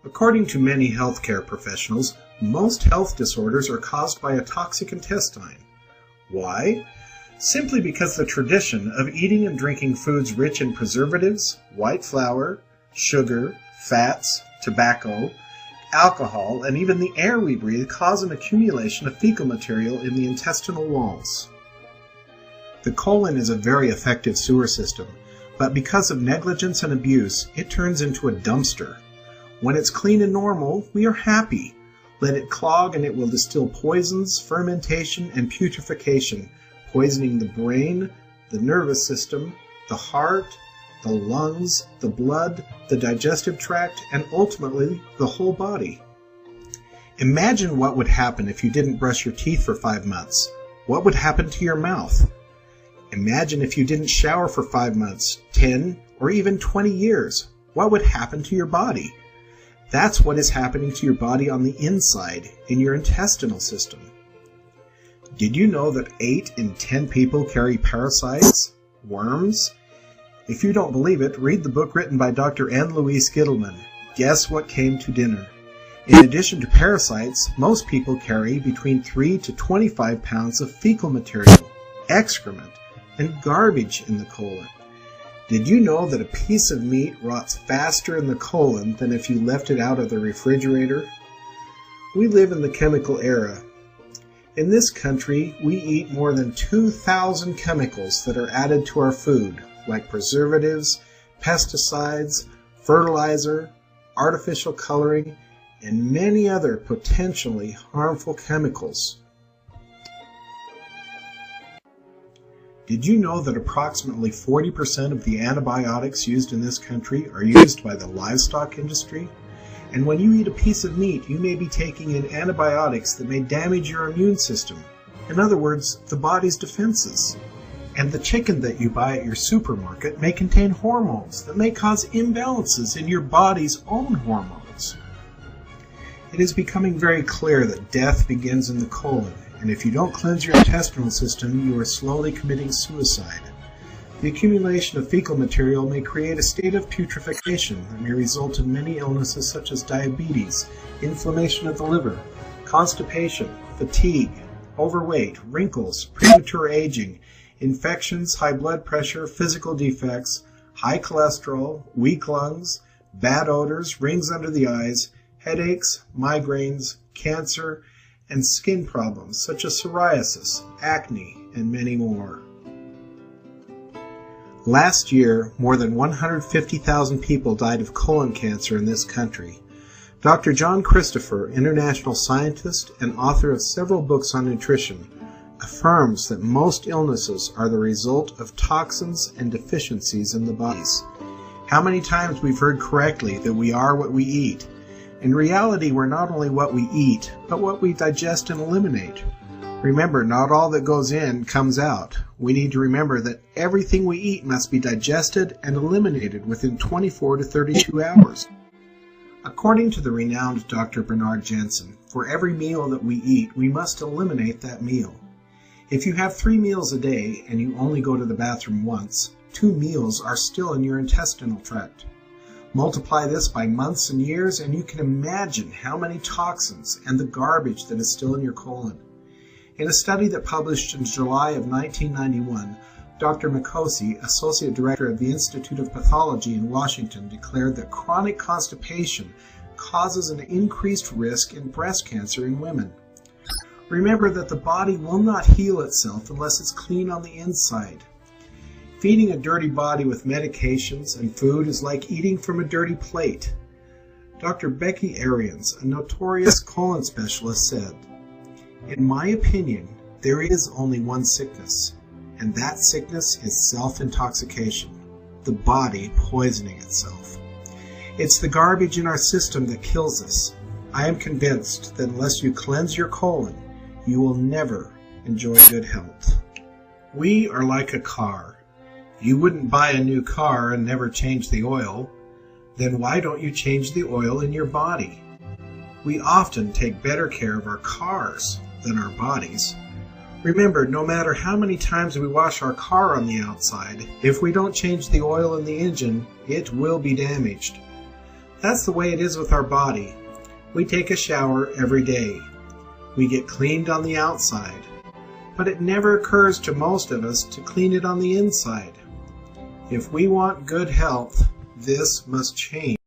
According to many healthcare professionals, most health disorders are caused by a toxic intestine. Why? Simply because the tradition of eating and drinking foods rich in preservatives, white flour, sugar, fats, tobacco, alcohol, and even the air we breathe cause an accumulation of fecal material in the intestinal walls. The colon is a very effective sewer system, but because of negligence and abuse, it turns into a dumpster. When it's clean and normal, we are happy. Let it clog and it will distill poisons, fermentation, and putrefaction, poisoning the brain, the nervous system, the heart, the lungs, the blood, the digestive tract, and ultimately the whole body. Imagine what would happen if you didn't brush your teeth for 5 months. What would happen to your mouth? Imagine if you didn't shower for 5 months, 10, or even 20 years. What would happen to your body? That's what is happening to your body on the inside, in your intestinal system. Did you know that 8 in 10 people carry parasites, worms? If you don't believe it, read the book written by Dr. N. Louise Gittleman, Guess What Came to Dinner? In addition to parasites, most people carry between 3 to 25 pounds of fecal material, excrement, and garbage in the colon. Did you know that a piece of meat rots faster in the colon than if you left it out of the refrigerator? We live in the chemical era. In this country, we eat more than 2,000 chemicals that are added to our food, like preservatives, pesticides, fertilizer, artificial coloring, and many other potentially harmful chemicals. Did you know that approximately 40% of the antibiotics used in this country are used by the livestock industry? And when you eat a piece of meat, you may be taking in antibiotics that may damage your immune system. In other words, the body's defenses. And the chicken that you buy at your supermarket may contain hormones that may cause imbalances in your body's own hormones. It is becoming very clear that death begins in the colon, and if you don't cleanse your intestinal system, you are slowly committing suicide. The accumulation of fecal material may create a state of putrefaction that may result in many illnesses such as diabetes, inflammation of the liver, constipation, fatigue, overweight, wrinkles, premature aging, infections, high blood pressure, physical defects, high cholesterol, weak lungs, bad odors, rings under the eyes, headaches, migraines, cancer, and skin problems such as psoriasis, acne, and many more. Last year, more than 150,000 people died of colon cancer in this country. Dr. John Christopher, international scientist and author of several books on nutrition, affirms that most illnesses are the result of toxins and deficiencies in the bodies. How many times we've heard correctly that we are what we eat. In reality, we're not only what we eat, but what we digest and eliminate. Remember, not all that goes in comes out. We need to remember that everything we eat must be digested and eliminated within 24 to 32 hours. According to the renowned Dr. Bernard Jensen, for every meal that we eat, we must eliminate that meal. If you have 3 meals a day and you only go to the bathroom once, 2 meals are still in your intestinal tract. Multiply this by months and years, and you can imagine how many toxins and the garbage that is still in your colon. In a study that published in July of 1991, Dr. Mikosi, Associate Director of the Institute of Pathology in Washington, declared that chronic constipation causes an increased risk in breast cancer in women. Remember that the body will not heal itself unless it's clean on the inside. Feeding a dirty body with medications and food is like eating from a dirty plate. Dr. Becky Arians, a notorious colon specialist, said, "In my opinion, there is only one sickness, and that sickness is self-intoxication, the body poisoning itself. It's the garbage in our system that kills us. I am convinced that unless you cleanse your colon, you will never enjoy good health." We are like a car. You wouldn't buy a new car and never change the oil. Then why don't you change the oil in your body? We often take better care of our cars than our bodies. Remember, no matter how many times we wash our car on the outside, if we don't change the oil in the engine, it will be damaged. That's the way it is with our body. We take a shower every day. We get cleaned on the outside, but it never occurs to most of us to clean it on the inside. If we want good health, this must change.